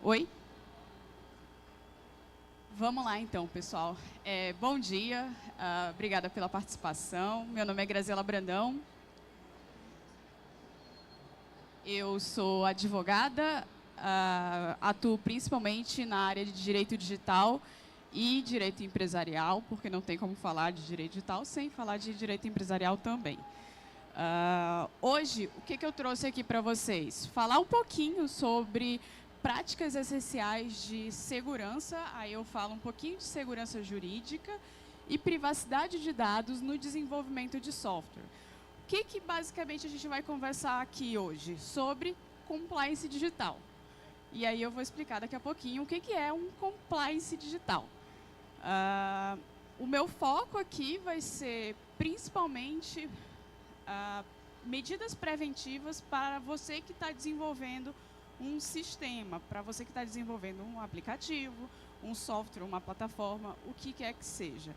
Oi? Vamos lá então, pessoal. Bom dia, obrigada pela participação. Meu nome é Graziela Brandão. Eu sou advogada, atuo principalmente na área de direito digital e direito empresarial, porque não tem como falar de direito digital sem falar de direito empresarial também. Hoje, o que eu trouxe aqui para vocês? Falar um pouquinho sobre práticas essenciais de segurança, aí eu falo um pouquinho de segurança jurídica e privacidade de dados no desenvolvimento de software. O que basicamente a gente vai conversar aqui hoje? Sobre compliance digital. E aí eu vou explicar daqui a pouquinho o que é um compliance digital. O meu foco aqui vai ser principalmente medidas preventivas para você que está desenvolvendo um sistema, para você que está desenvolvendo um aplicativo, um software, uma plataforma, o que quer que seja.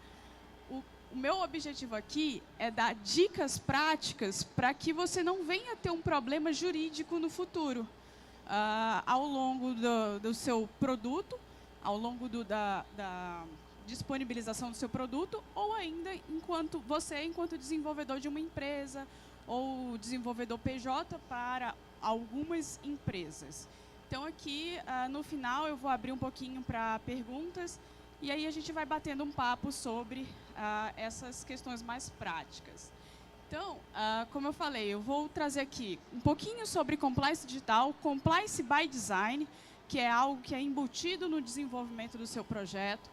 O meu objetivo aqui é dar dicas práticas para que você não venha ter um problema jurídico no futuro, ao longo do seu produto, ao longo da disponibilização do seu produto, ou ainda enquanto desenvolvedor de uma empresa ou desenvolvedor PJ para algumas empresas. Então, aqui, no final, eu vou abrir um pouquinho para perguntas e aí a gente vai batendo um papo sobre essas questões mais práticas. Então, como eu falei, eu vou trazer aqui um pouquinho sobre compliance digital, compliance by design, que é algo que é embutido no desenvolvimento do seu projeto,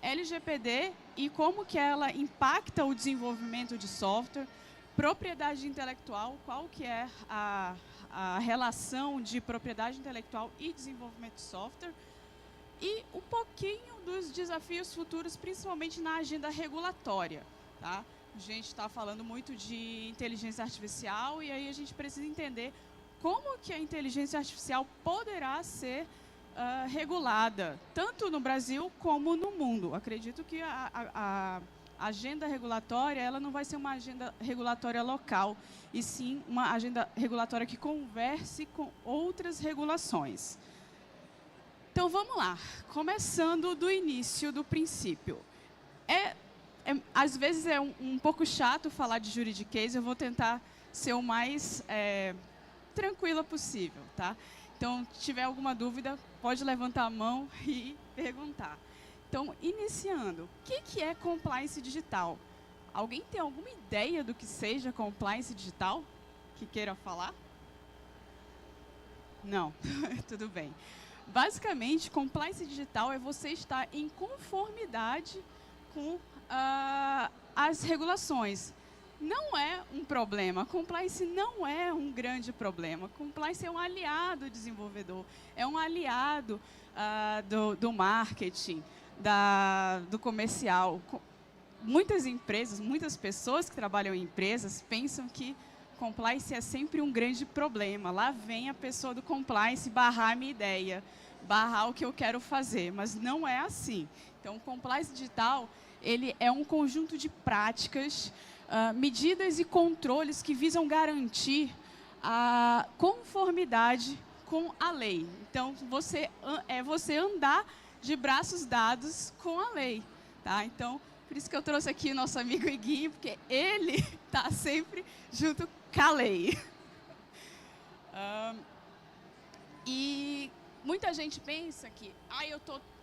LGPD e como que ela impacta o desenvolvimento de software, propriedade intelectual, qual que é a relação de propriedade intelectual e desenvolvimento de software, e um pouquinho dos desafios futuros, principalmente na agenda regulatória. Tá? A gente está falando muito de inteligência artificial e aí a gente precisa entender como que a inteligência artificial poderá ser regulada, tanto no Brasil como no mundo. Acredito que a agenda regulatória ela não vai ser uma agenda regulatória local, e sim uma agenda regulatória que converse com outras regulações. Então, vamos lá. Começando do início, do princípio. Às vezes é um pouco chato falar de juridiquês, eu vou tentar ser o mais tranquila possível. Tá? Então, se tiver alguma dúvida, pode levantar a mão e perguntar. Então, iniciando, o que é compliance digital? Alguém tem alguma ideia do que seja compliance digital? Que queira falar? Não, tudo bem. Basicamente, compliance digital é você estar em conformidade com as regulações. Não é um problema, compliance não é um grande problema. Compliance é um aliado do desenvolvedor, é um aliado do marketing, do comercial. Muitas empresas, muitas pessoas que trabalham em empresas pensam que compliance é sempre um grande problema. Lá vem a pessoa do compliance barrar a minha ideia, barrar o que eu quero fazer, mas não é assim. Então, o compliance digital ele é um conjunto de práticas, medidas e controles que visam garantir a conformidade com a lei. Então, você andar de braços dados com a lei. Tá? Então, por isso que eu trouxe aqui o nosso amigo Iguinho, porque ele está sempre junto com a lei. E muita gente pensa que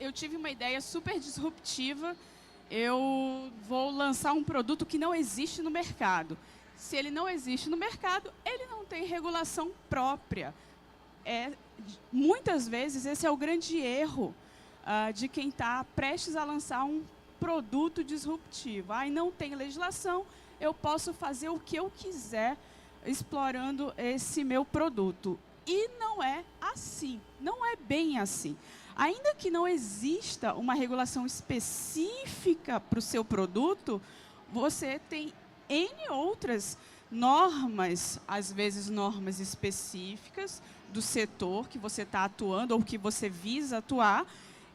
eu tive uma ideia super disruptiva, eu vou lançar um produto que não existe no mercado. Se ele não existe no mercado, ele não tem regulação própria. Muitas vezes, esse é o grande erro de quem está prestes a lançar um produto disruptivo. Não tem legislação, eu posso fazer o que eu quiser explorando esse meu produto. E não é assim, não é bem assim. Ainda que não exista uma regulação específica para o seu produto, você tem N outras normas, às vezes normas específicas do setor que você está atuando ou que você visa atuar,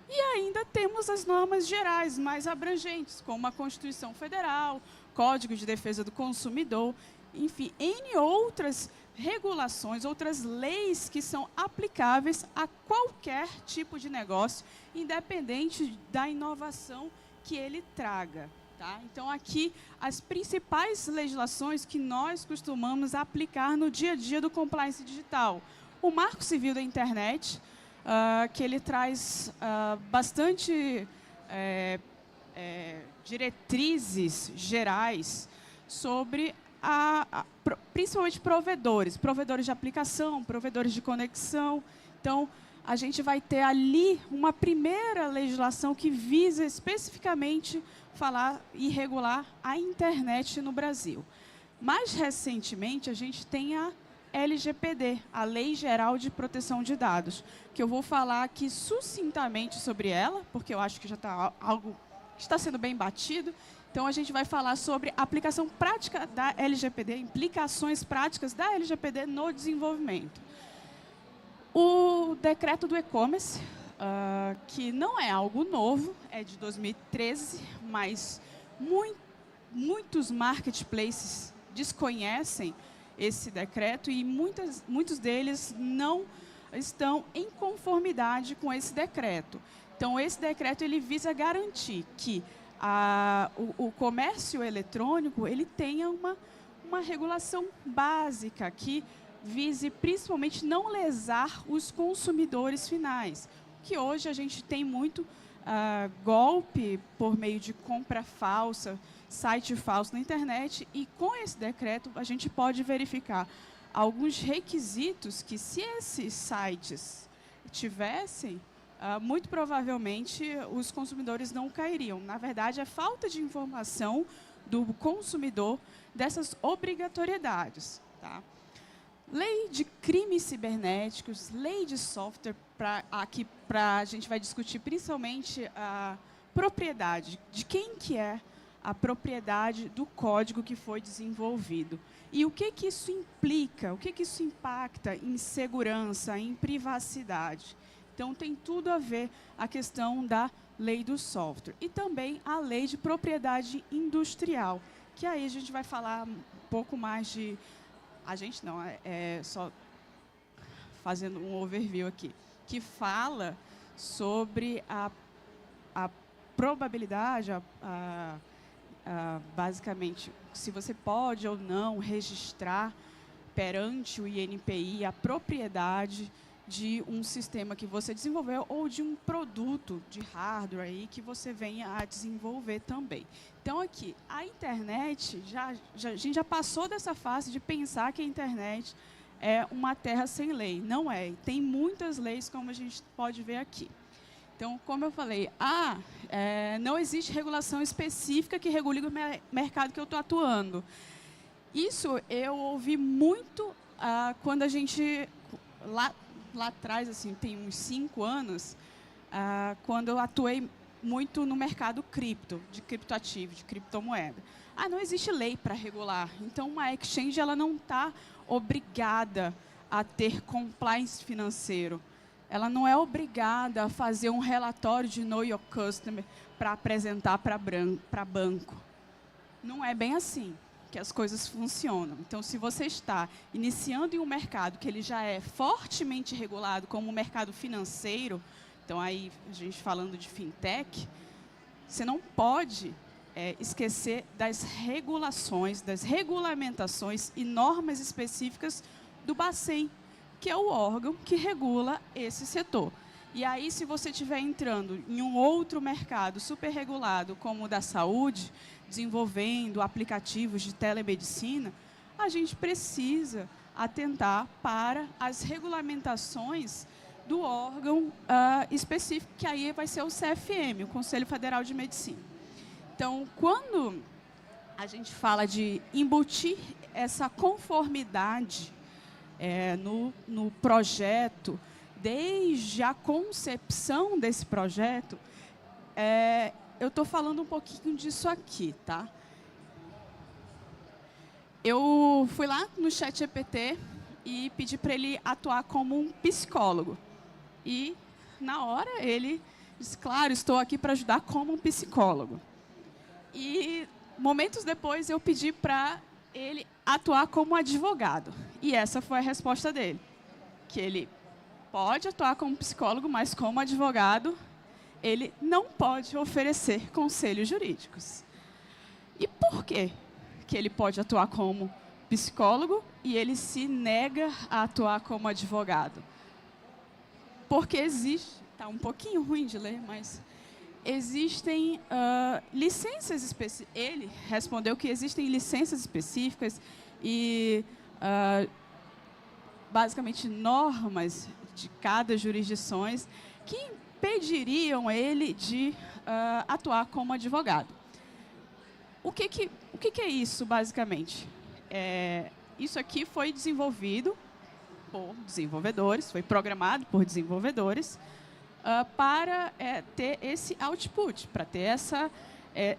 e ainda temos as normas gerais mais abrangentes, como a Constituição Federal, Código de Defesa do Consumidor, enfim, N outras regulações, outras leis que são aplicáveis a qualquer tipo de negócio, independente da inovação que ele traga. Tá? Então, aqui, as principais legislações que nós costumamos aplicar no dia a dia do compliance digital. O Marco Civil da Internet, que ele traz bastante diretrizes gerais sobre, principalmente provedores de aplicação, provedores de conexão. Então, a gente vai ter ali uma primeira legislação que visa especificamente falar e regular a internet no Brasil. Mais recentemente, a gente tem a LGPD, a Lei Geral de Proteção de Dados, que eu vou falar aqui sucintamente sobre ela, porque eu acho que já está algo que está sendo bem batido. Então, a gente vai falar sobre a aplicação prática da LGPD, implicações práticas da LGPD no desenvolvimento. O decreto do e-commerce, que não é algo novo, é de 2013, mas muitos marketplaces desconhecem esse decreto e muitos deles não estão em conformidade com esse decreto. Então, esse decreto ele visa garantir que o comércio eletrônico ele tenha uma regulação básica que vise principalmente não lesar os consumidores finais, que hoje a gente tem muito golpe por meio de compra falsa, site falso na internet, e com esse decreto a gente pode verificar alguns requisitos que, se esses sites tivessem, muito provavelmente os consumidores não cairiam. Na verdade, é falta de informação do consumidor dessas obrigatoriedades. Tá? Lei de crimes cibernéticos, lei de software, aqui a gente vai discutir principalmente a propriedade, de quem que é a propriedade do código que foi desenvolvido. E o que isso implica, o que isso impacta em segurança, em privacidade. Então, tem tudo a ver a questão da lei do software. E também a lei de propriedade industrial, que aí a gente vai falar um pouco mais de... A gente não, só fazendo um overview aqui, que fala sobre a probabilidade, basicamente, se você pode ou não registrar perante o INPI a propriedade de um sistema que você desenvolveu ou de um produto de hardware aí que você venha a desenvolver também. Então, aqui, a internet, a gente já passou dessa fase de pensar que a internet é uma terra sem lei. Não é. Tem muitas leis, como a gente pode ver aqui. Então, como eu falei, não existe regulação específica que regule o mercado que eu estou atuando. Isso eu ouvi muito quando a gente... Lá atrás, assim, tem uns 5 anos, quando eu atuei muito no mercado cripto, de criptoativo, de criptomoeda. Não existe lei para regular. Então, uma exchange ela não está obrigada a ter compliance financeiro. Ela não é obrigada a fazer um relatório de Know Your Customer para apresentar para banco. Não é bem assim que as coisas funcionam. Então, se você está iniciando em um mercado que ele já é fortemente regulado, como o mercado financeiro, então aí a gente falando de fintech, você não pode esquecer das regulações, das regulamentações e normas específicas do Bacen, que é o órgão que regula esse setor. E aí, se você estiver entrando em um outro mercado super regulado, como o da saúde, desenvolvendo aplicativos de telemedicina, a gente precisa atentar para as regulamentações do órgão específico, que aí vai ser o CFM, o Conselho Federal de Medicina. Então, quando a gente fala de embutir essa conformidade no projeto, desde a concepção desse projeto, eu estou falando um pouquinho disso aqui, tá? Eu fui lá no ChatGPT e pedi para ele atuar como um psicólogo. E, na hora, ele disse, claro, estou aqui para ajudar como um psicólogo. E, momentos depois, eu pedi para ele atuar como advogado. E essa foi a resposta dele, que ele pode atuar como psicólogo, mas como advogado, ele não pode oferecer conselhos jurídicos. E por quê que ele pode atuar como psicólogo e ele se nega a atuar como advogado? Porque existe, está um pouquinho ruim de ler, mas existem licenças específicas. Ele respondeu que existem licenças específicas e, basicamente, normas de cada jurisdição que impediriam ele de atuar como advogado. O que é isso, basicamente? Isso aqui foi desenvolvido por desenvolvedores, foi programado por desenvolvedores para ter esse output, para ter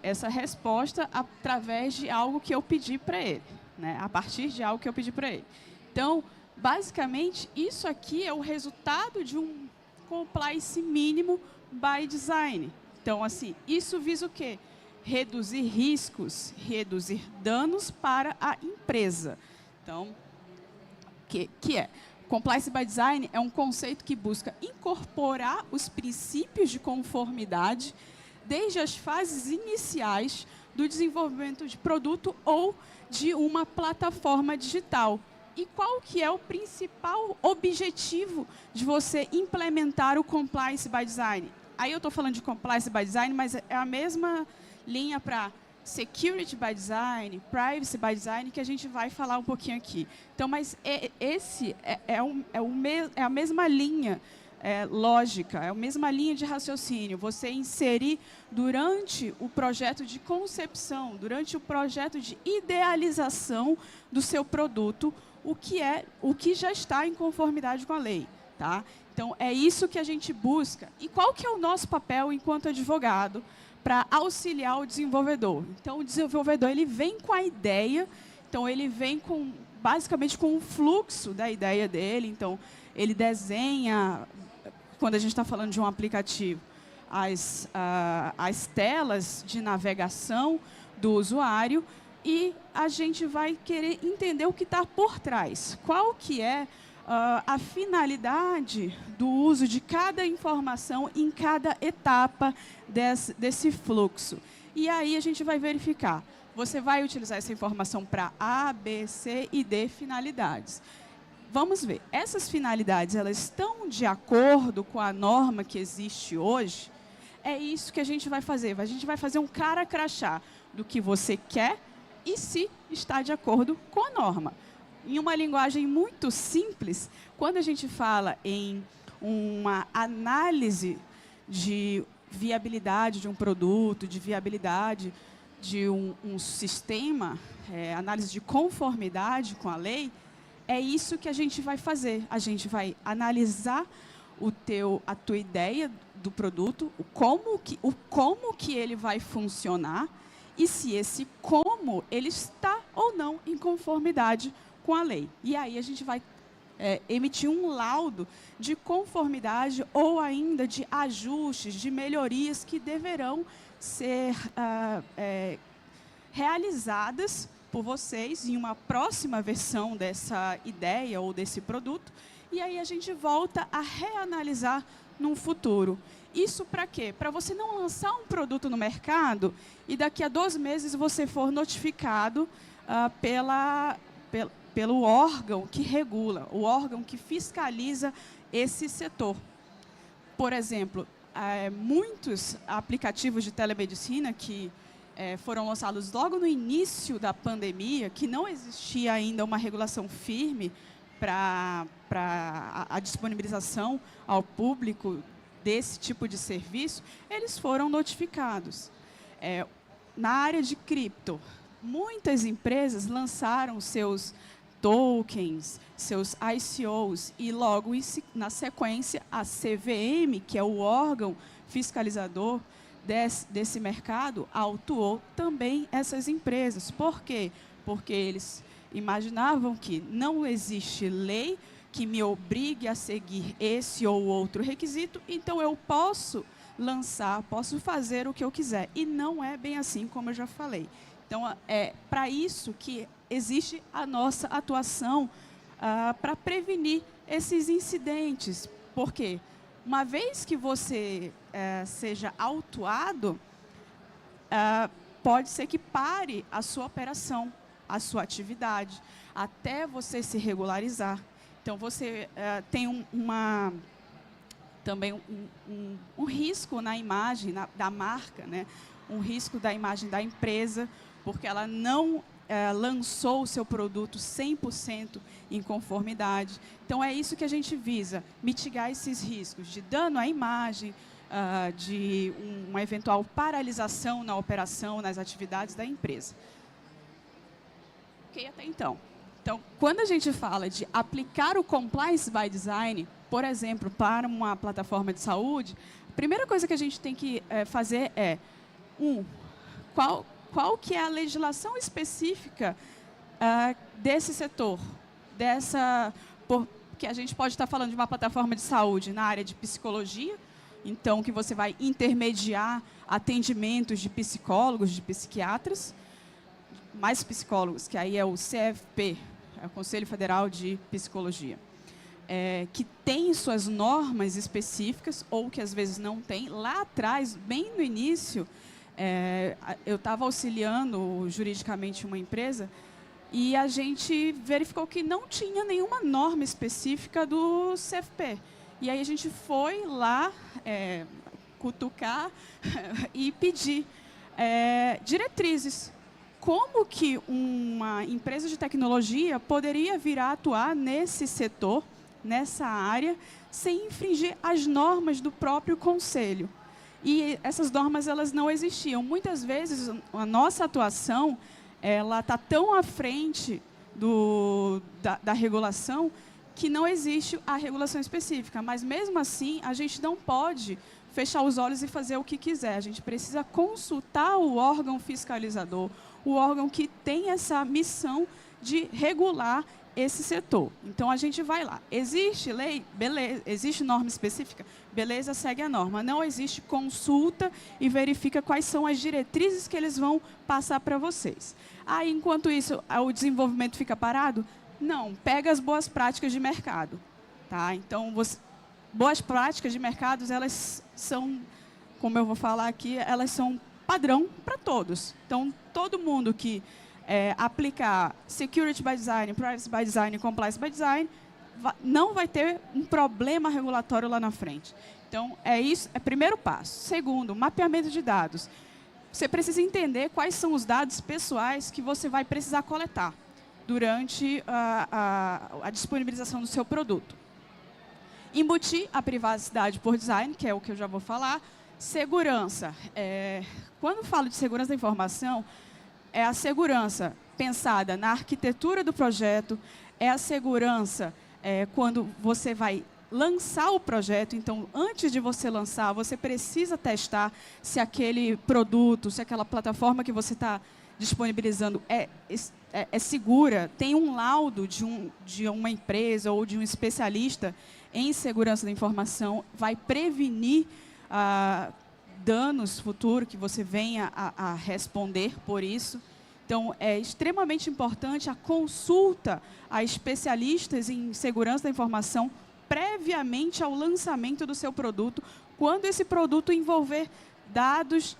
essa resposta através de algo que eu pedi para ele, né? A partir de algo que eu pedi para ele. Então, basicamente, isso aqui é o resultado de um compliance mínimo by design. Então, assim, isso visa o quê? Reduzir riscos, reduzir danos para a empresa. Então, que é? Compliance by Design é um conceito que busca incorporar os princípios de conformidade desde as fases iniciais do desenvolvimento de produto ou de uma plataforma digital. E qual que é o principal objetivo de você implementar o Compliance by Design? Aí eu estou falando de Compliance by Design, mas é a mesma linha para Security by Design, Privacy by Design, que a gente vai falar um pouquinho aqui. Então, mas esse é a mesma linha lógica, é a mesma linha de raciocínio. Você inserir durante o projeto de concepção, durante o projeto de idealização do seu produto, o que já está em conformidade com a lei. Tá? Então, é isso que a gente busca. E qual que é o nosso papel enquanto advogado para auxiliar o desenvolvedor? Então, o desenvolvedor ele vem com a ideia, então ele vem basicamente com o fluxo da ideia dele. Então, ele desenha, quando a gente está falando de um aplicativo, as telas de navegação do usuário, e a gente vai querer entender o que está por trás. Qual que é a finalidade do uso de cada informação em cada etapa desse fluxo. E aí a gente vai verificar. Você vai utilizar essa informação para A, B, C e D finalidades. Vamos ver. Essas finalidades, elas estão de acordo com a norma que existe hoje? É isso que a gente vai fazer. A gente vai fazer um cara crachá do que você quer e se está de acordo com a norma. Em uma linguagem muito simples, quando a gente fala em uma análise de viabilidade de um produto, de viabilidade de um sistema, análise de conformidade com a lei, é isso que a gente vai fazer. A gente vai analisar a tua ideia do produto, o como que ele vai funcionar e se esse como ele está ou não em conformidade com a lei. E aí a gente vai emitir um laudo de conformidade ou ainda de ajustes, de melhorias que deverão ser realizadas por vocês em uma próxima versão dessa ideia ou desse produto. E aí a gente volta a reanalisar num futuro. Isso para quê? Para você não lançar um produto no mercado e daqui a 2 meses você for notificado pelo órgão que regula, o órgão que fiscaliza esse setor. Por exemplo, muitos aplicativos de telemedicina que foram lançados logo no início da pandemia, que não existia ainda uma regulação firme para a disponibilização ao público desse tipo de serviço, eles foram notificados. Na área de cripto, muitas empresas lançaram seus tokens, seus ICOs, e logo na sequência a CVM, que é o órgão fiscalizador desse mercado, autuou também essas empresas. Por quê? Porque eles imaginavam que não existe lei que me obrigue a seguir esse ou outro requisito, então eu posso lançar, posso fazer o que eu quiser. E não é bem assim, como eu já falei. Então, é para isso que existe a nossa atuação para prevenir esses incidentes. Por quê? Uma vez que você seja autuado, pode ser que pare a sua operação, a sua atividade, até você se regularizar. Então, você tem também um risco na imagem da marca, né? Um risco da imagem da empresa, porque ela não lançou o seu produto 100% em conformidade. Então, é isso que a gente visa, mitigar esses riscos de dano à imagem, de uma eventual paralisação na operação, nas atividades da empresa. Ok, até então. Então, quando a gente fala de aplicar o Compliance by Design, por exemplo, para uma plataforma de saúde, a primeira coisa que a gente tem que fazer é, qual que é a legislação específica desse setor, porque a gente pode estar falando de uma plataforma de saúde na área de psicologia, então que você vai intermediar atendimentos de psicólogos, de psiquiatras, mais psicólogos, que aí é o CFP, é o Conselho Federal de Psicologia, que tem suas normas específicas, ou que às vezes não tem. Lá atrás, bem no início, eu estava auxiliando juridicamente uma empresa e a gente verificou que não tinha nenhuma norma específica do CFP. E aí a gente foi lá cutucar e pedir diretrizes. Como que uma empresa de tecnologia poderia vir a atuar nesse setor, nessa área, sem infringir as normas do próprio conselho? E essas normas, elas não existiam. Muitas vezes, a nossa atuação ela está tão à frente da regulação que não existe a regulação específica. Mas, mesmo assim, a gente não pode fechar os olhos e fazer o que quiser. A gente precisa consultar o órgão fiscalizador, o órgão que tem essa missão de regular esse setor. Então, a gente vai lá. Existe lei? Beleza. Existe norma específica? Beleza, segue a norma. Não existe, consulta e verifica quais são as diretrizes que eles vão passar para vocês. Aí, enquanto isso, o desenvolvimento fica parado? Não, pega as boas práticas de mercado. Tá? Então, boas práticas de mercado, elas são, como eu vou falar aqui, elas são padrão para todos. Então, todo mundo que aplicar Security by Design, Privacy by Design e Compliance by Design, não vai ter um problema regulatório lá na frente. Então, isso é o primeiro passo. Segundo, mapeamento de dados. Você precisa entender quais são os dados pessoais que você vai precisar coletar durante a disponibilização do seu produto. Embutir a privacidade por design, que é o que eu já vou falar. Segurança. Quando falo de segurança da informação, é a segurança pensada na arquitetura do projeto, é a segurança quando você vai lançar o projeto. Então, antes de você lançar, você precisa testar se aquele produto, se aquela plataforma que você está disponibilizando é segura, tem um laudo de uma empresa ou de um especialista em segurança da informação, vai prevenir danos futuros que você venha a responder por isso. Então, é extremamente importante a consulta a especialistas em segurança da informação previamente ao lançamento do seu produto, quando esse produto envolver dados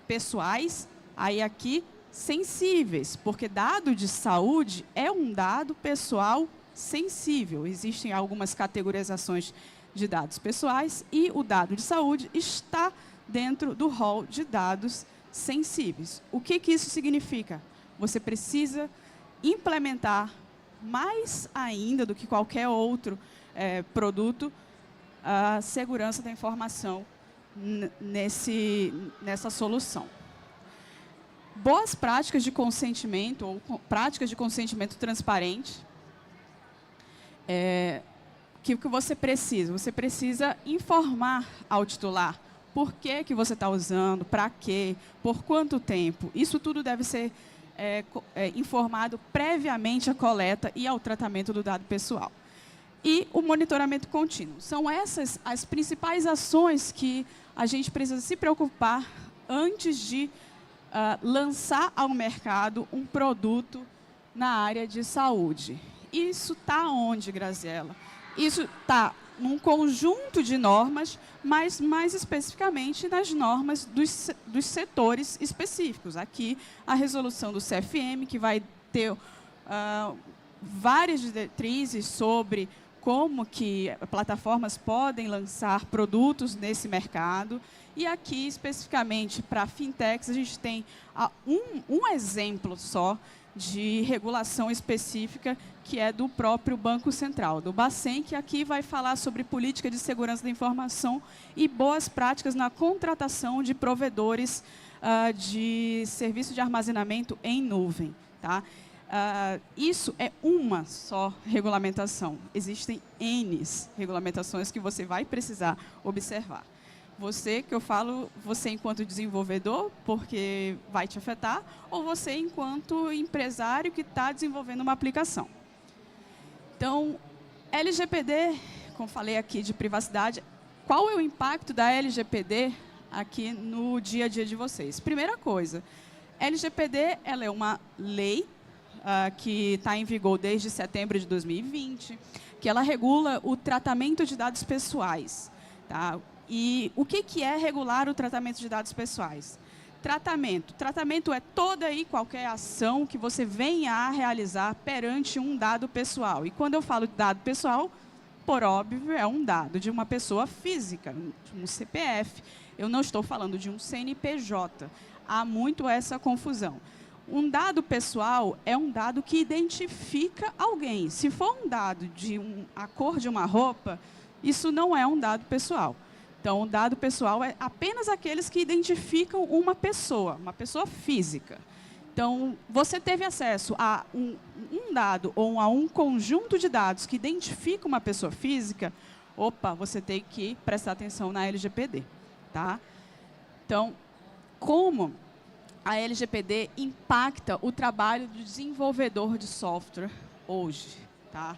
pessoais, aí aqui, sensíveis, porque dado de saúde é um dado pessoal sensível. Existem algumas categorizações de dados pessoais e o dado de saúde está dentro do rol de dados sensíveis. O que isso significa? Você precisa implementar mais ainda do que qualquer outro produto a segurança da informação nessa solução. Boas práticas de consentimento ou práticas de consentimento transparente. O que você precisa? Você precisa informar ao titular por que você está usando, para quê, por quanto tempo. Isso tudo deve ser informado previamente à coleta e ao tratamento do dado pessoal. E o monitoramento contínuo. São essas as principais ações que a gente precisa se preocupar antes de lançar ao mercado um produto na área de saúde. Isso está onde, Graziela? Isso está num conjunto de normas, mas mais especificamente nas normas dos setores específicos. Aqui, a resolução do CFM, que vai ter várias diretrizes sobre como que plataformas podem lançar produtos nesse mercado. E aqui, especificamente para fintechs, a gente tem um exemplo só de regulação específica, que é do próprio Banco Central, do Bacen, que aqui vai falar sobre política de segurança da informação e boas práticas na contratação de provedores de serviço de armazenamento em nuvem. Tá? Isso é uma só regulamentação. Existem N regulamentações que você vai precisar observar. Você, que eu falo, você enquanto desenvolvedor, porque vai te afetar, ou você enquanto empresário que está desenvolvendo uma aplicação. Então, LGPD, como falei aqui de privacidade, qual é o impacto da LGPD aqui no dia a dia de vocês? Primeira coisa, LGPD ela é uma lei que está em vigor desde setembro de 2020, que ela regula o tratamento de dados pessoais. Tá? E o que é regular o tratamento de dados pessoais? Tratamento é toda e qualquer ação que você venha a realizar perante um dado pessoal. E quando eu falo de dado pessoal, por óbvio, é um dado de uma pessoa física, de um CPF. Eu não estou falando de um CNPJ. Há muito essa confusão. Um dado pessoal é um dado que identifica alguém. Se for um dado de a cor de uma roupa, isso não é um dado pessoal. Então, o dado pessoal é apenas aqueles que identificam uma pessoa física. Então, você teve acesso a um dado ou a um conjunto de dados que identifica uma pessoa física, opa, você tem que prestar atenção na LGPD. Tá? Então, como a LGPD impacta o trabalho do desenvolvedor de software hoje? Tá?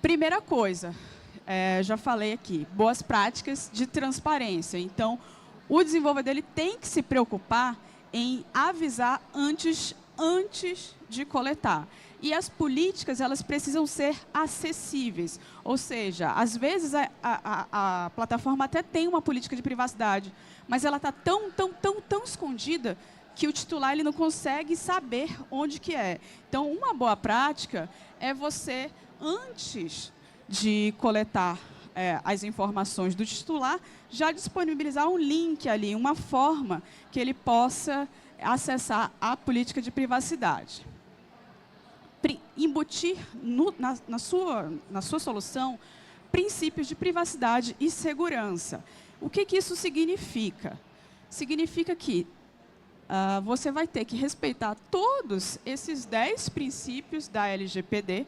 Primeira coisa, já falei aqui, boas práticas de transparência. Então, o desenvolvedor ele tem que se preocupar em avisar antes de coletar. E as políticas elas precisam ser acessíveis. Ou seja, às vezes a plataforma até tem uma política de privacidade, mas ela está tão escondida que o titular ele não consegue saber onde que é. Então, uma boa prática é você, antes de coletar as informações do titular, já disponibilizar um link ali, uma forma que ele possa acessar a política de privacidade. Embutir na sua solução princípios de privacidade e segurança. O que isso significa? Significa que você vai ter que respeitar todos esses 10 princípios da LGPD.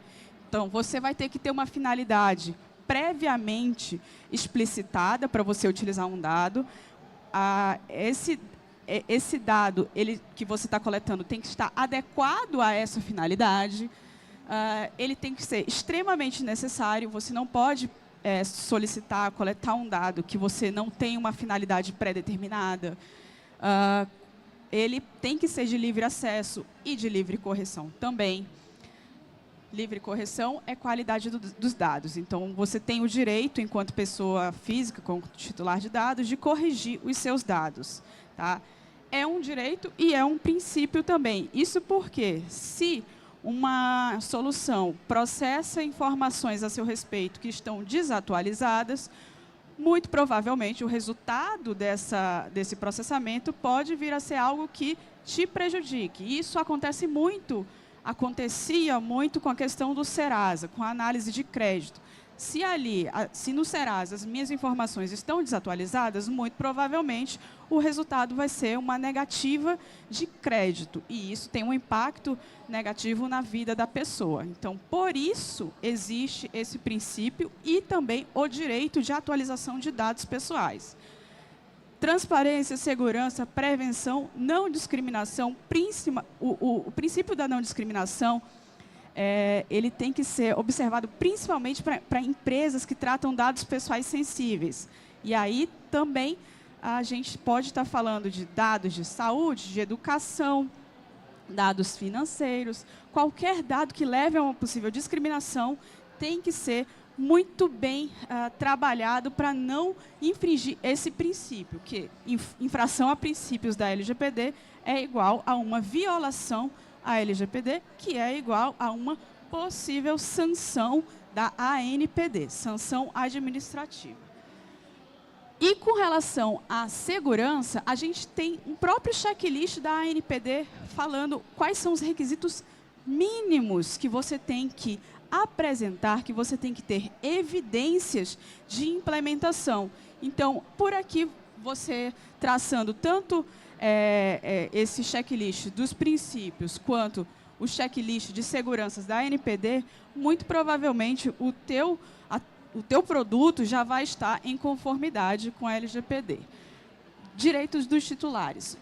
Então, você vai ter que ter uma finalidade previamente explicitada para você utilizar um dado. Esse dado que você está coletando tem que estar adequado a essa finalidade. Ele tem que ser extremamente necessário. Você não pode solicitar, coletar um dado que você não tem uma finalidade pré-determinada. Ele tem que ser de livre acesso e de livre correção também. Livre correção é qualidade dos dados. Então, você tem o direito, enquanto pessoa física, como titular de dados, de corrigir os seus dados. Tá? É um direito e é um princípio também. Isso porque, se uma solução processa informações a seu respeito que estão desatualizadas, muito provavelmente o resultado desse processamento pode vir a ser algo que te prejudique. Isso acontecia muito com a questão do Serasa, com a análise de crédito. Se no Serasa as minhas informações estão desatualizadas, muito provavelmente o resultado vai ser uma negativa de crédito. E isso tem um impacto negativo na vida da pessoa. Então, por isso, existe esse princípio e também o direito de atualização de dados pessoais. Transparência, segurança, prevenção, não discriminação. O princípio da não discriminação, ele tem que ser observado principalmente para empresas que tratam dados pessoais sensíveis. E aí também a gente pode estar falando de dados de saúde, de educação, dados financeiros. Qualquer dado que leve a uma possível discriminação tem que ser muito bem trabalhado para não infringir esse princípio, que infração a princípios da LGPD é igual a uma violação à LGPD, que é igual a uma possível sanção da ANPD, sanção administrativa. E com relação à segurança, a gente tem um próprio checklist da ANPD falando quais são os requisitos mínimos que você tem que apresentar, que você tem que ter evidências de implementação. Então, por aqui, você traçando tanto esse checklist dos princípios, quanto o checklist de seguranças da ANPD, muito provavelmente o teu produto já vai estar em conformidade com a LGPD. Direitos dos titulares.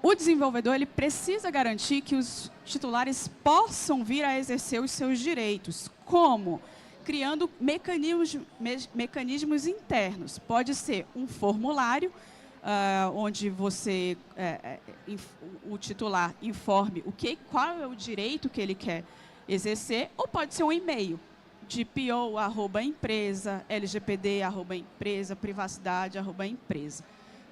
O desenvolvedor ele precisa garantir que os titulares possam vir a exercer os seus direitos. Como? Criando mecanismos internos. Pode ser um formulário, onde o titular informe qual é o direito que ele quer exercer, ou pode ser um e-mail de PO@empresa, LGPD@empresa, privacidade@empresa.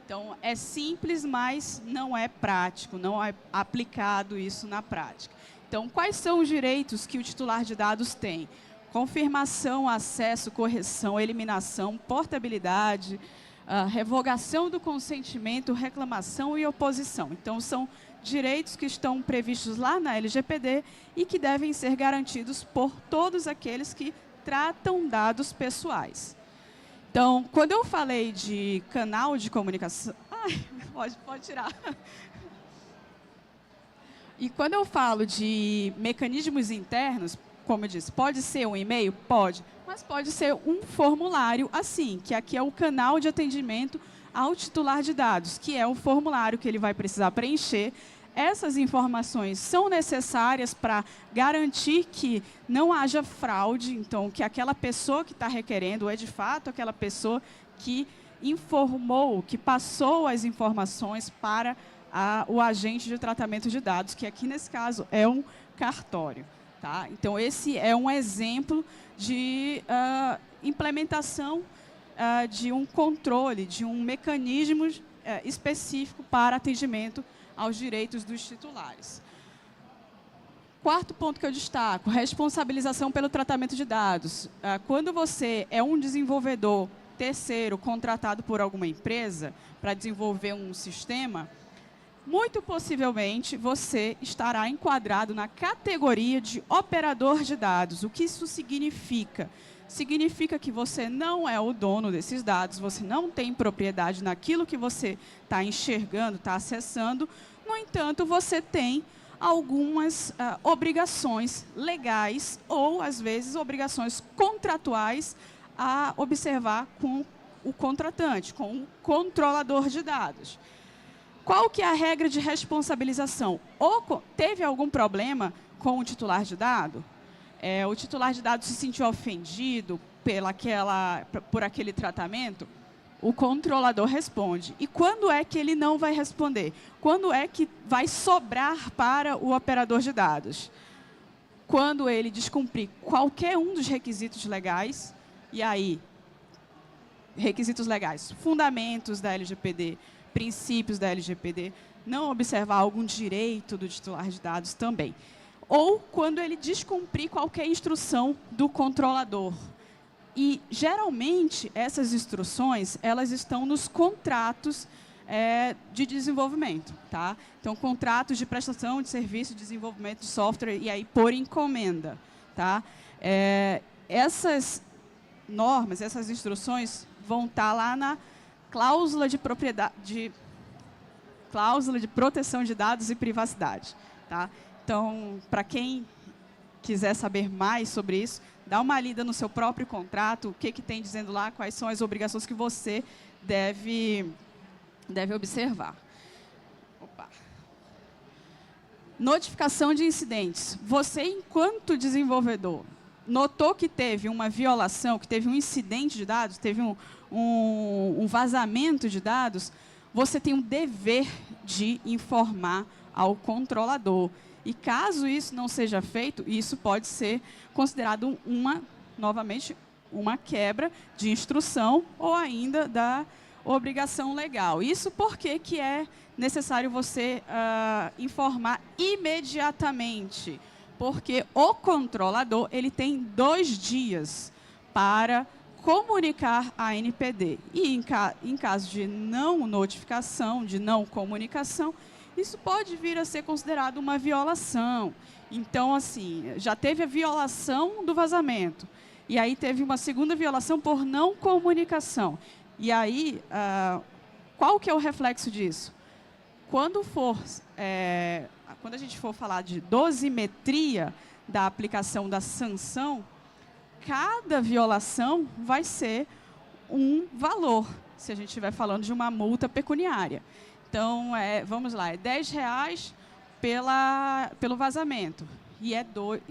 Então, é simples, mas não é prático, não é aplicado isso na prática. Então, quais são os direitos que o titular de dados tem? Confirmação, acesso, correção, eliminação, portabilidade, revogação do consentimento, reclamação e oposição. Então, são direitos que estão previstos lá na LGPD e que devem ser garantidos por todos aqueles que tratam dados pessoais. Então, quando eu falei de canal de comunicação... pode tirar. E quando eu falo de mecanismos internos, como eu disse, pode ser um e-mail? Pode. Mas pode ser um formulário assim, que aqui é o canal de atendimento ao titular de dados, que é o formulário que ele vai precisar preencher. Essas informações são necessárias para garantir que não haja fraude, então, que aquela pessoa que está requerendo é, de fato, aquela pessoa que informou, que passou as informações para o agente de tratamento de dados, que aqui, nesse caso, é um cartório. Tá? Então, esse é um exemplo de implementação de um controle, de um mecanismo específico para atendimento aos direitos dos titulares. Quarto ponto que eu destaco, responsabilização pelo tratamento de dados. Quando você é um desenvolvedor terceiro contratado por alguma empresa para desenvolver um sistema, muito possivelmente você estará enquadrado na categoria de operador de dados. O que isso significa? Significa que você não é o dono desses dados, você não tem propriedade naquilo que você está enxergando, está acessando. No entanto, você tem algumas obrigações legais ou, às vezes, obrigações contratuais a observar com o contratante, com o controlador de dados. Qual que é a regra de responsabilização? Ou teve algum problema com o titular de dado? O titular de dados se sentiu ofendido por aquele tratamento? O controlador responde. E quando é que ele não vai responder? Quando é que vai sobrar para o operador de dados? Quando ele descumprir qualquer um dos requisitos legais, e aí, requisitos legais, fundamentos da LGPD, princípios da LGPD, não observar algum direito do titular de dados também. Ou quando ele descumprir qualquer instrução do controlador. E, geralmente, essas instruções, elas estão nos contratos de desenvolvimento. Tá? Então, contratos de prestação de serviço, de desenvolvimento de software, e aí por encomenda. Tá? Essas normas, essas instruções vão estar lá na cláusula de propriedade, cláusula de proteção de dados e privacidade. Tá? Então, para quem quiser saber mais sobre isso, dá uma lida no seu próprio contrato, o que tem dizendo lá, quais são as obrigações que você deve observar. Opa. Notificação de incidentes. Você, enquanto desenvolvedor, notou que teve uma violação, que teve um incidente de dados, teve um vazamento de dados, você tem um dever de informar ao controlador. E caso isso não seja feito, isso pode ser considerado novamente, uma quebra de instrução ou ainda da obrigação legal. Isso porque que é necessário você informar imediatamente, porque o controlador ele tem 2 dias para comunicar à NPD. E em caso de não notificação, de não comunicação, isso pode vir a ser considerado uma violação. Então, assim, já teve a violação do vazamento. E aí teve uma segunda violação por não comunicação. E aí, qual que é o reflexo disso? Quando a gente for falar de dosimetria da aplicação da sanção, cada violação vai ser um valor, se a gente estiver falando de uma multa pecuniária. Então, vamos lá, é R$10 pelo vazamento e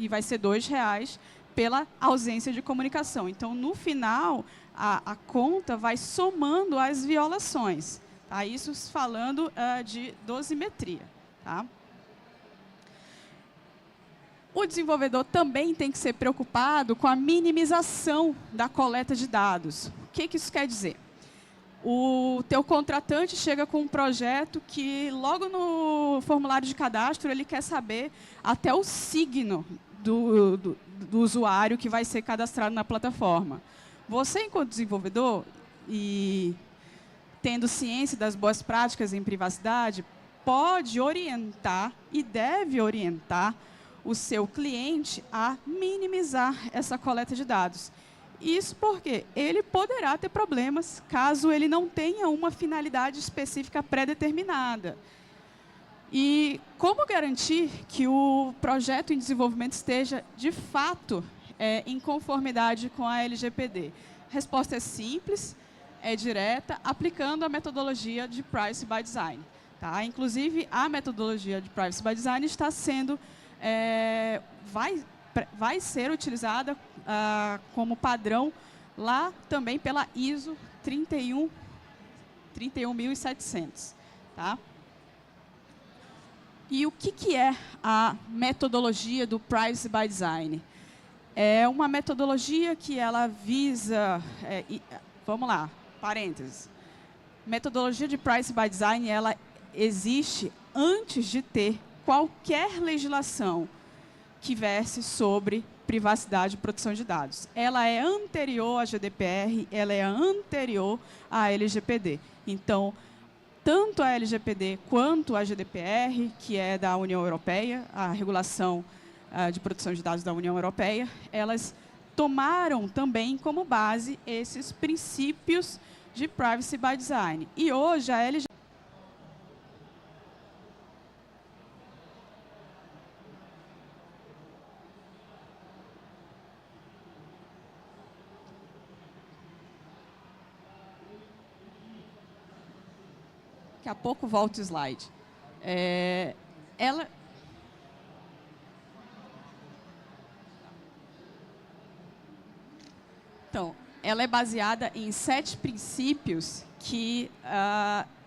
vai ser R$2 pela ausência de comunicação. Então, no final, a conta vai somando as violações. Tá? Isso falando de dosimetria. Tá? O desenvolvedor também tem que ser preocupado com a minimização da coleta de dados. O que isso quer dizer? O teu contratante chega com um projeto que, logo no formulário de cadastro, ele quer saber até o signo do usuário que vai ser cadastrado na plataforma. Você, enquanto desenvolvedor, e tendo ciência das boas práticas em privacidade, pode orientar e deve orientar o seu cliente a minimizar essa coleta de dados. Isso porque ele poderá ter problemas caso ele não tenha uma finalidade específica pré-determinada. E como garantir que o projeto em desenvolvimento esteja, de fato, em conformidade com a LGPD? A resposta é simples, é direta, aplicando a metodologia de Privacy by Design. Tá? Inclusive, a metodologia de Privacy by Design está sendo, vai ser utilizada como padrão lá também pela ISO 31700. Tá? E o que é a metodologia do Privacy by Design? É uma metodologia que ela visa... vamos lá, parênteses. Metodologia de Privacy by Design, ela existe antes de ter qualquer legislação que verse sobre privacidade e proteção de dados. Ela é anterior à GDPR, ela é anterior à LGPD. Então, tanto a LGPD quanto a GDPR, que é da União Europeia, a regulação de proteção de dados da União Europeia, elas tomaram também como base esses princípios de Privacy by Design. E hoje a LGPD... Daqui a pouco volta o slide. Então, ela é baseada em 7 princípios que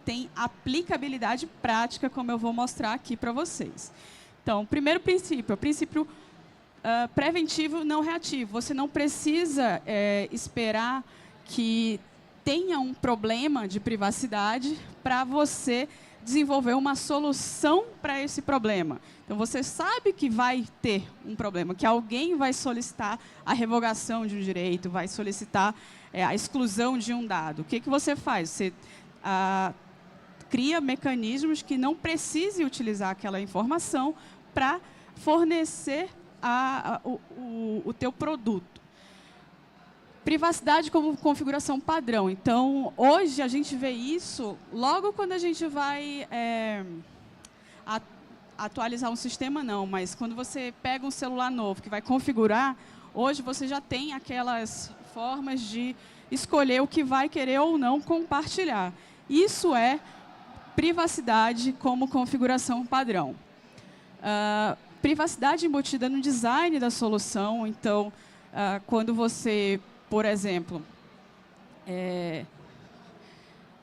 têm aplicabilidade prática, como eu vou mostrar aqui para vocês. Então, o primeiro princípio, o princípio preventivo não reativo. Você não precisa esperar que tenha um problema de privacidade para você desenvolver uma solução para esse problema. Então, você sabe que vai ter um problema, que alguém vai solicitar a revogação de um direito, vai solicitar a exclusão de um dado. O que você faz? Você cria mecanismos que não precise utilizar aquela informação para fornecer o teu produto. Privacidade como configuração padrão. Então, hoje a gente vê isso logo quando a gente vai atualizar um sistema, não, mas quando você pega um celular novo que vai configurar, hoje você já tem aquelas formas de escolher o que vai querer ou não compartilhar. Isso é privacidade como configuração padrão. Privacidade embutida no design da solução, então, quando você, por exemplo,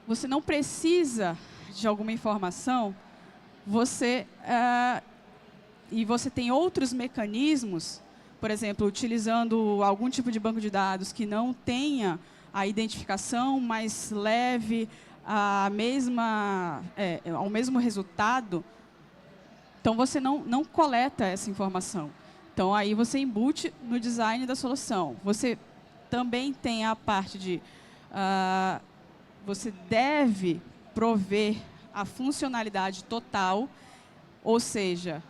você não precisa de alguma informação, e você tem outros mecanismos, por exemplo, utilizando algum tipo de banco de dados que não tenha a identificação, mas leve ao mesmo resultado, então você não coleta essa informação. Então, aí você embute no design da solução. Você também tem a parte de... você deve prover a funcionalidade total, ou seja,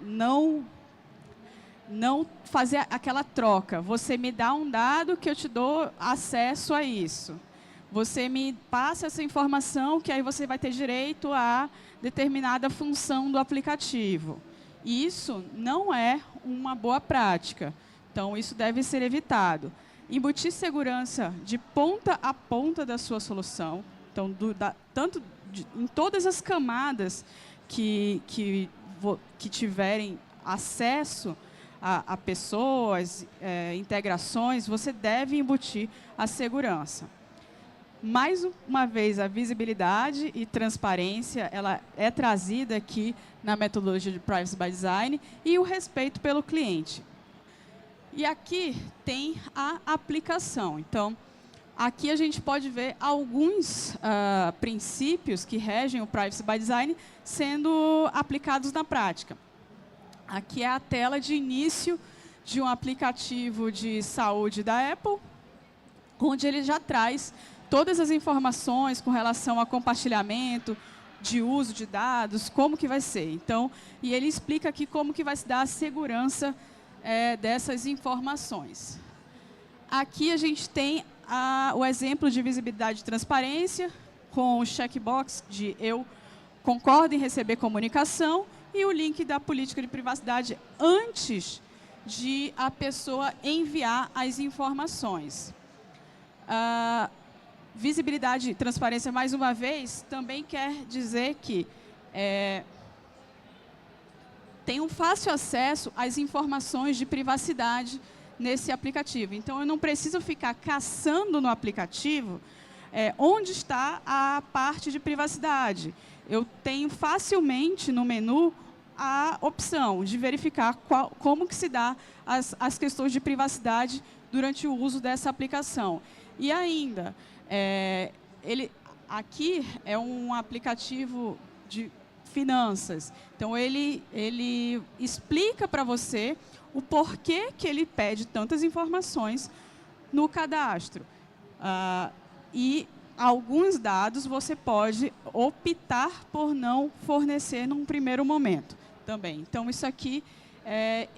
não fazer aquela troca. Você me dá um dado que eu te dou acesso a isso. Você me passa essa informação que aí você vai ter direito a determinada função do aplicativo. Isso não é uma boa prática. Então, isso deve ser evitado. Embutir segurança de ponta a ponta da sua solução. Então, em todas as camadas que tiverem acesso a pessoas, integrações, você deve embutir a segurança. Mais uma vez, a visibilidade e transparência ela é trazida aqui na metodologia de Privacy by Design e o respeito pelo cliente. E aqui tem a aplicação. Então, aqui a gente pode ver alguns princípios que regem o Privacy by Design sendo aplicados na prática. Aqui é a tela de início de um aplicativo de saúde da Apple, onde ele já traz todas as informações com relação a compartilhamento, de uso de dados, como que vai ser. Então, e ele explica aqui como que vai se dar a segurança dessas informações. Aqui a gente tem o exemplo de visibilidade e transparência, com o checkbox de eu concordo em receber comunicação e o link da política de privacidade antes de a pessoa enviar as informações. Visibilidade e transparência, mais uma vez, também quer dizer que tem um fácil acesso às informações de privacidade nesse aplicativo. Então, eu não preciso ficar caçando no aplicativo onde está a parte de privacidade. Eu tenho facilmente no menu a opção de verificar como que se dá as questões de privacidade durante o uso dessa aplicação. E ainda, aqui é um aplicativo de finanças. Então, ele explica para você o porquê que ele pede tantas informações no cadastro. E alguns dados você pode optar por não fornecer num primeiro momento também. Então, isso aqui é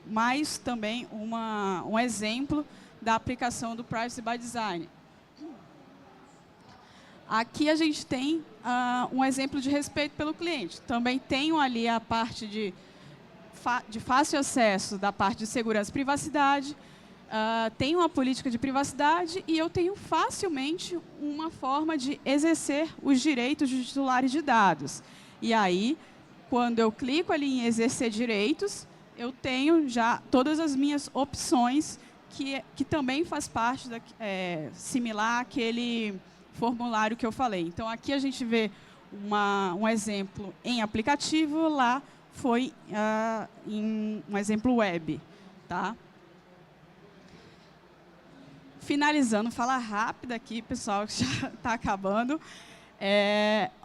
mais também um exemplo da aplicação do Privacy by Design. Aqui a gente tem um exemplo de respeito pelo cliente. Também tenho ali a parte de fácil acesso da parte de segurança e privacidade, tenho uma política de privacidade e eu tenho facilmente uma forma de exercer os direitos dos titulares de dados. E aí, quando eu clico ali em exercer direitos, eu tenho já todas as minhas opções, que também faz parte, similar àquele formulário que eu falei. Então, aqui a gente vê um exemplo em aplicativo, lá foi em um exemplo web. Tá? Finalizando, fala rápida aqui, pessoal, que já está acabando.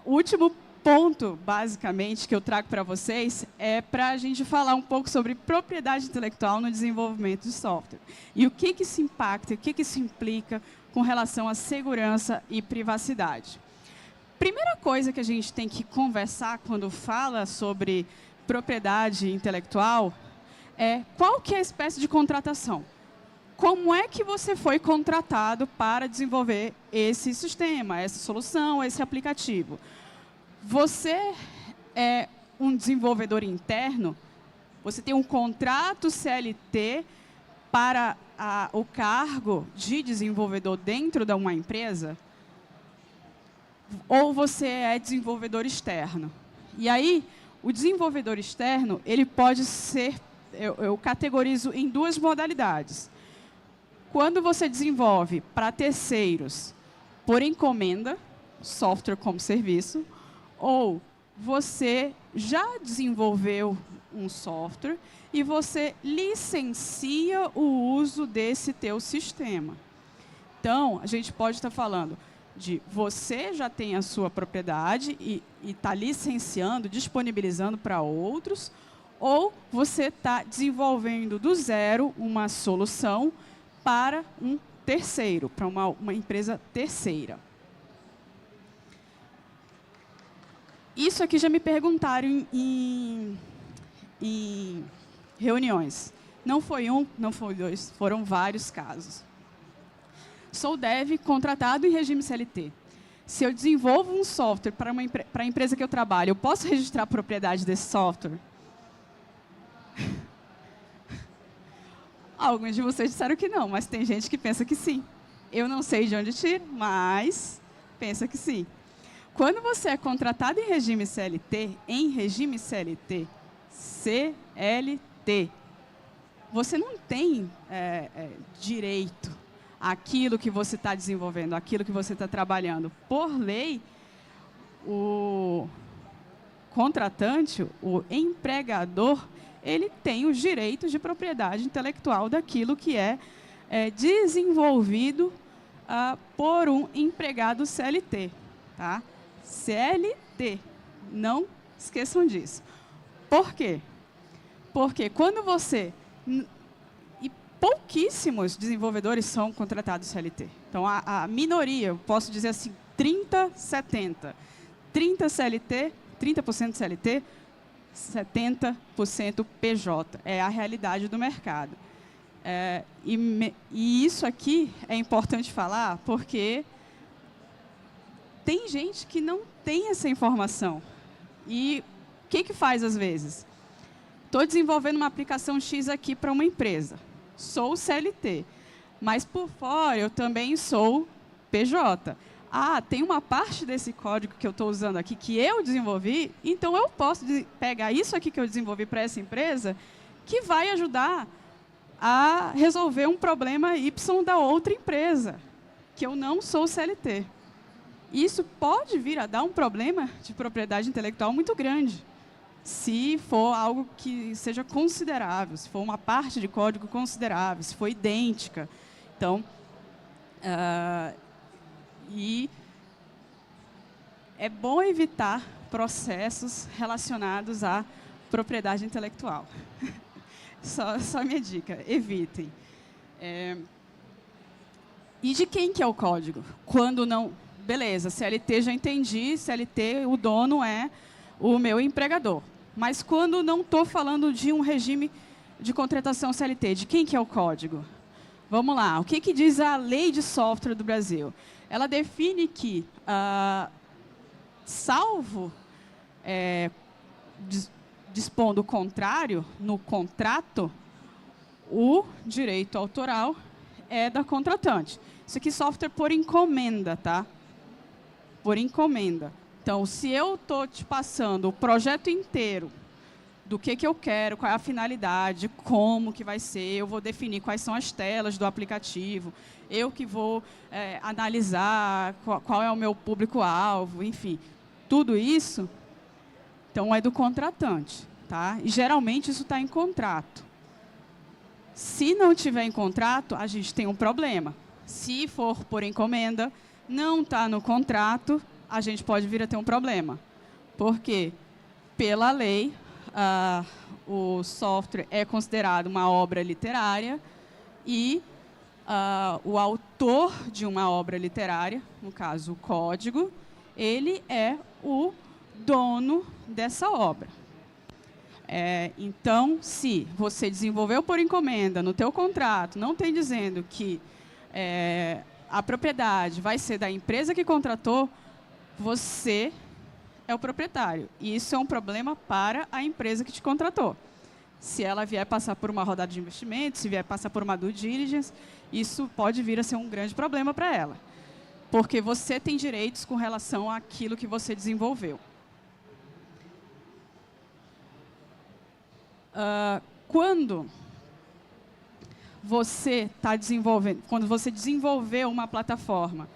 O último ponto, basicamente, que eu trago para vocês é para a gente falar um pouco sobre propriedade intelectual no desenvolvimento de software. E o que isso impacta, o que isso implica com relação à segurança e privacidade. Primeira coisa que a gente tem que conversar quando fala sobre propriedade intelectual é qual que é a espécie de contratação. Como é que você foi contratado para desenvolver esse sistema, essa solução, esse aplicativo? Você é um desenvolvedor interno? Você tem um contrato CLT para o cargo de desenvolvedor dentro de uma empresa? Ou você é desenvolvedor externo? E aí, o desenvolvedor externo, ele pode ser eu categorizo em duas modalidades. Quando você desenvolve para terceiros por encomenda, software como serviço, ou você já desenvolveu um software e você licencia o uso desse teu sistema. Então, a gente pode estar falando de você já tem a sua propriedade e está licenciando, disponibilizando para outros, ou você está desenvolvendo do zero uma solução para um terceiro, para uma empresa terceira. Isso aqui já me perguntaram em reuniões. Não foi um, não foi dois, foram vários casos. Sou dev contratado em regime CLT. Se eu desenvolvo um software para a empresa que eu trabalho, eu posso registrar a propriedade desse software? Alguns de vocês disseram que não, mas tem gente que pensa que sim. Eu não sei de onde tiro, mas pensa que sim. Quando você é contratado em regime CLT, CLT, você não tem direito àquilo que você está desenvolvendo, àquilo que você está trabalhando. Por lei, o contratante, o empregador, ele tem os direitos de propriedade intelectual daquilo que é desenvolvido por um empregado CLT. Tá? CLT, não esqueçam disso. Por quê? Porque quando você... E pouquíssimos desenvolvedores são contratados CLT. Então, a minoria, eu posso dizer assim, 30-70. 30% CLT, 30% CLT, 70% PJ. É a realidade do mercado. E isso aqui é importante falar porque tem gente que não tem essa informação. E o que faz às vezes? Estou desenvolvendo uma aplicação X aqui para uma empresa. Sou CLT, mas por fora eu também sou PJ. Tem uma parte desse código que eu estou usando aqui que eu desenvolvi, então eu posso pegar isso aqui que eu desenvolvi para essa empresa que vai ajudar a resolver um problema Y da outra empresa, que eu não sou CLT. Isso pode vir a dar um problema de propriedade intelectual muito grande, se for algo que seja considerável, se for uma parte de código considerável, se for idêntica. Então, e é bom evitar processos relacionados à propriedade intelectual. Só minha dica, evitem. E de quem que é o código? Quando não... Beleza, CLT já entendi, CLT, o dono é o meu empregador. Mas quando não estou falando de um regime de contratação CLT, de quem que é o código? Vamos lá, o que diz a Lei de Software do Brasil? Ela define que, salvo dispondo o contrário, no contrato, o direito autoral é da contratante. Isso aqui é software por encomenda, tá? Por encomenda. Então, se eu estou te passando o projeto inteiro do que eu quero, qual é a finalidade, como que vai ser, eu vou definir quais são as telas do aplicativo, eu que vou analisar qual é o meu público-alvo, enfim, tudo isso, então, é do contratante. Tá? E, geralmente, isso está em contrato. Se não tiver em contrato, a gente tem um problema. Se for por encomenda, não está no contrato, a gente pode vir a ter um problema. Porque, pela lei, o software é considerado uma obra literária e o autor de uma obra literária, no caso, o código, ele é o dono dessa obra. Então, se você desenvolveu por encomenda no teu contrato, não tem dizendo que a propriedade vai ser da empresa que contratou, você é o proprietário. E isso é um problema para a empresa que te contratou. Se ela vier passar por uma rodada de investimento, se vier passar por uma due diligence, isso pode vir a ser um grande problema para ela. Porque você tem direitos com relação àquilo que você desenvolveu. quando você está desenvolvendo, quando você desenvolveu uma plataforma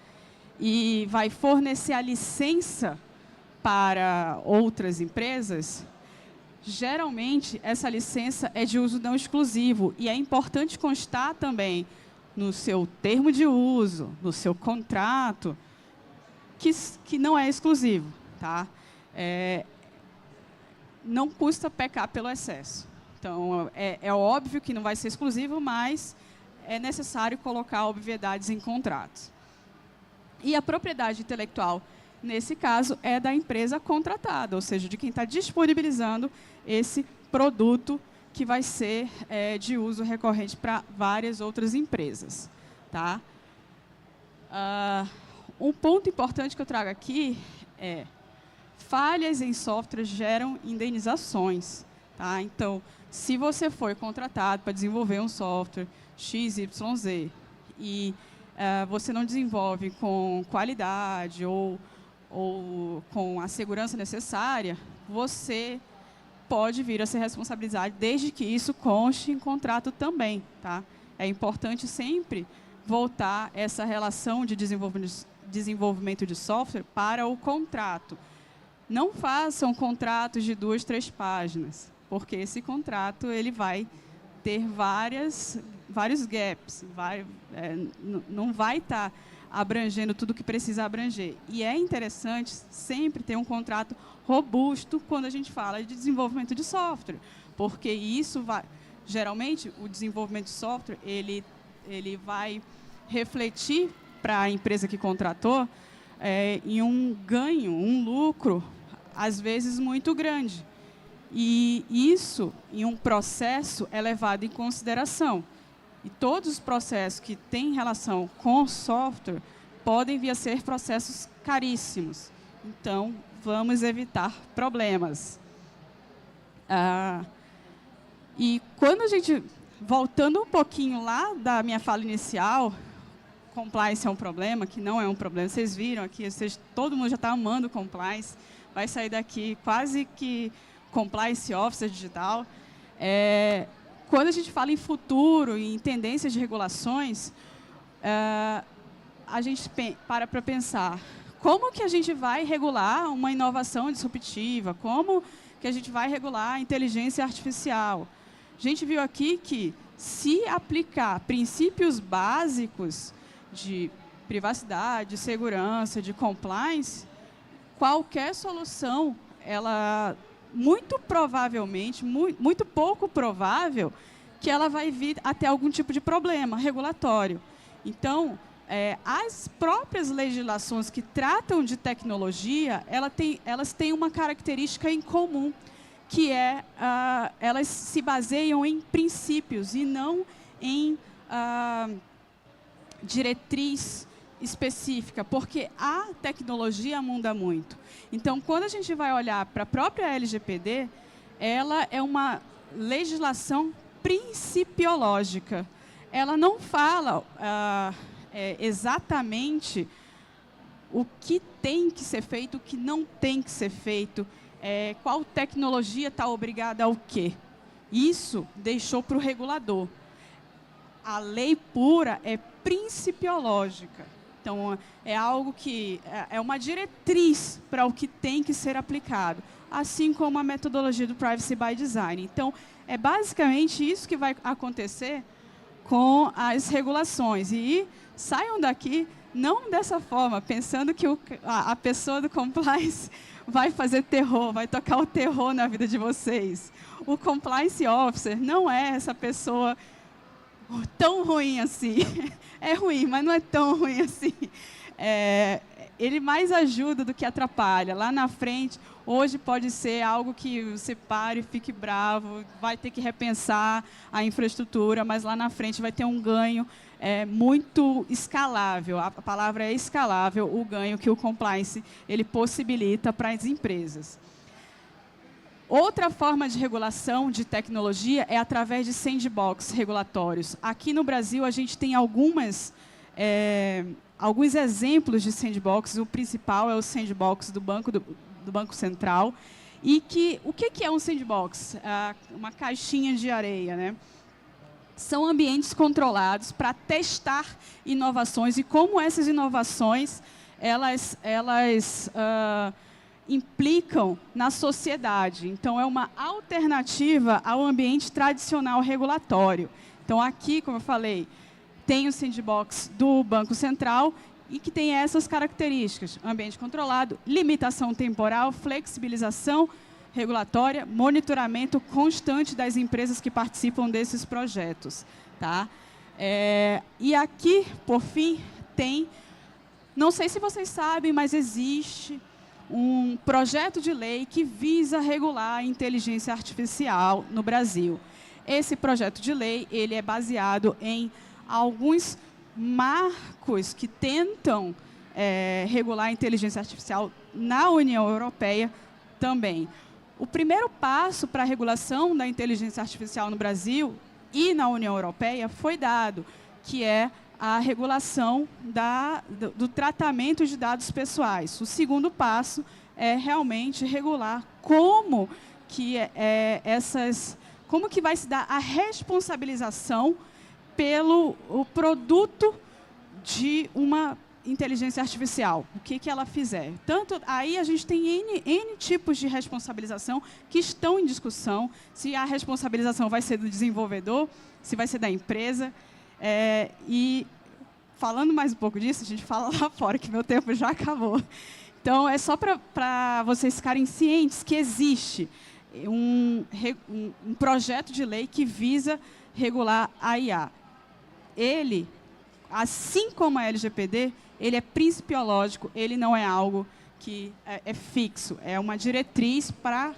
e vai fornecer a licença para outras empresas, geralmente essa licença é de uso não exclusivo e é importante constar também no seu termo de uso, no seu contrato, que não é exclusivo, tá? Não custa pecar pelo excesso. Então, é óbvio que não vai ser exclusivo, mas é necessário colocar obviedades em contratos. E a propriedade intelectual, nesse caso, é da empresa contratada, ou seja, de quem está disponibilizando esse produto que vai ser de uso recorrente para várias outras empresas. Tá? Um ponto importante que eu trago aqui é falhas em software geram indenizações. Tá? Então, se você foi contratado para desenvolver um software XYZ e você não desenvolve com qualidade ou com a segurança necessária, você pode vir a ser responsabilizado, desde que isso conste em contrato também. Tá? É importante sempre voltar essa relação de desenvolvimento de software para o contrato. Não façam contratos de 2, 3 páginas, porque esse contrato ele vai ter vários gaps, não vai estar abrangendo tudo o que precisa abranger. E é interessante sempre ter um contrato robusto quando a gente fala de desenvolvimento de software, porque isso vai, geralmente, o desenvolvimento de software ele vai refletir para a empresa que contratou em um ganho, um lucro, às vezes muito grande. E isso, em um processo, é levado em consideração. E todos os processos que têm relação com software podem vir a ser processos caríssimos. Então, vamos evitar problemas. E quando a gente, voltando um pouquinho lá da minha fala inicial, compliance é um problema, que não é um problema. Vocês viram aqui, todo mundo já está amando compliance, vai sair daqui quase que compliance officer digital. Quando a gente fala em futuro, em tendências de regulações, a gente para pensar como que a gente vai regular uma inovação disruptiva, como que a gente vai regular a inteligência artificial. A gente viu aqui que, se aplicar princípios básicos de privacidade, de segurança, de compliance, qualquer solução, ela muito provavelmente, muito pouco provável, que ela vai vir a ter algum tipo de problema regulatório. Então, as próprias legislações que tratam de tecnologia, elas têm uma característica em comum, que elas se baseiam em princípios e não em diretriz específica, porque a tecnologia muda muito. Então, quando a gente vai olhar para a própria LGPD, ela é uma legislação principiológica. Ela não fala exatamente o que tem que ser feito, o que não tem que ser feito, qual tecnologia está obrigada ao quê. Isso deixou para o regulador. A lei pura é principiológica. Então, é algo que é uma diretriz para o que tem que ser aplicado, assim como a metodologia do Privacy by Design. Então, é basicamente isso que vai acontecer com as regulações. E saiam daqui, não dessa forma, pensando que a pessoa do compliance vai fazer terror, vai tocar o terror na vida de vocês. O compliance officer não é essa pessoa tão ruim assim. É ruim, mas não é tão ruim assim. Ele mais ajuda do que atrapalha. Lá na frente, hoje pode ser algo que você pare, fique bravo, vai ter que repensar a infraestrutura, mas lá na frente vai ter um ganho muito escalável. A palavra é escalável, o ganho que o compliance ele possibilita para as empresas. Outra forma de regulação de tecnologia é através de sandbox regulatórios. Aqui no Brasil, a gente tem alguns exemplos de sandbox. O principal é o sandbox do Banco Central. E o que é um sandbox? Uma caixinha de areia, né? São ambientes controlados para testar inovações e como essas inovações elas implicam na sociedade. Então, é uma alternativa ao ambiente tradicional regulatório. Então, aqui, como eu falei, tem o sandbox do Banco Central e que tem essas características: ambiente controlado, limitação temporal, flexibilização regulatória, monitoramento constante das empresas que participam desses projetos. Tá? E aqui, por fim, tem, não sei se vocês sabem, mas existe um projeto de lei que visa regular a inteligência artificial no Brasil. Esse projeto de lei ele é baseado em alguns marcos que tentam regular a inteligência artificial na União Europeia também. O primeiro passo para a regulação da inteligência artificial no Brasil e na União Europeia foi dado, que é a regulação do tratamento de dados pessoais. O segundo passo é realmente regular como que vai se dar a responsabilização pelo produto de uma inteligência artificial, o que ela fizer. Aí a gente tem N tipos de responsabilização que estão em discussão, se a responsabilização vai ser do desenvolvedor, se vai ser da empresa. E falando mais um pouco disso, a gente fala lá fora, que meu tempo já acabou. Então, é só para vocês ficarem cientes que existe um projeto de lei que visa regular a IA. Ele, assim como a LGPD, ele é principiológico, ele não é algo que é fixo, é uma diretriz para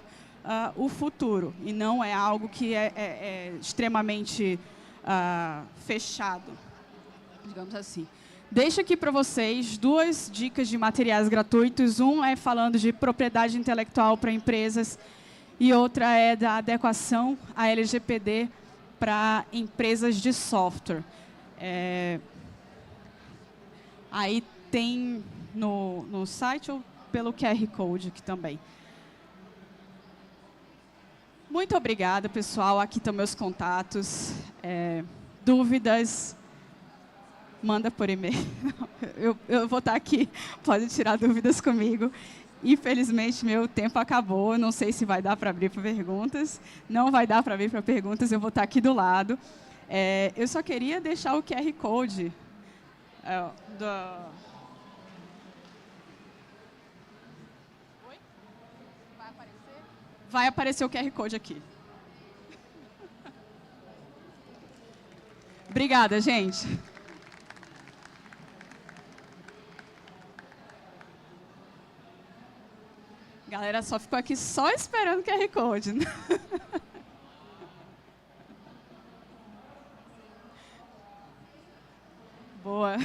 o futuro, e não é algo que é extremamente fechado, digamos assim. Deixo aqui para vocês 2 dicas de materiais gratuitos. Um é falando de propriedade intelectual para empresas e outra é da adequação à LGPD para empresas de software. Aí tem no site ou pelo QR Code aqui também. Muito obrigada, pessoal. Aqui estão meus contatos. Dúvidas, manda por e-mail. Eu vou estar aqui, pode tirar dúvidas comigo. Infelizmente, meu tempo acabou. Não sei se vai dar para abrir para perguntas. Não vai dar para abrir para perguntas, eu vou estar aqui do lado. Eu só queria deixar o QR Code Oi? Vai aparecer? Vai aparecer o QR Code aqui. Obrigada, gente. Galera só ficou aqui só esperando o QR Code. Boa.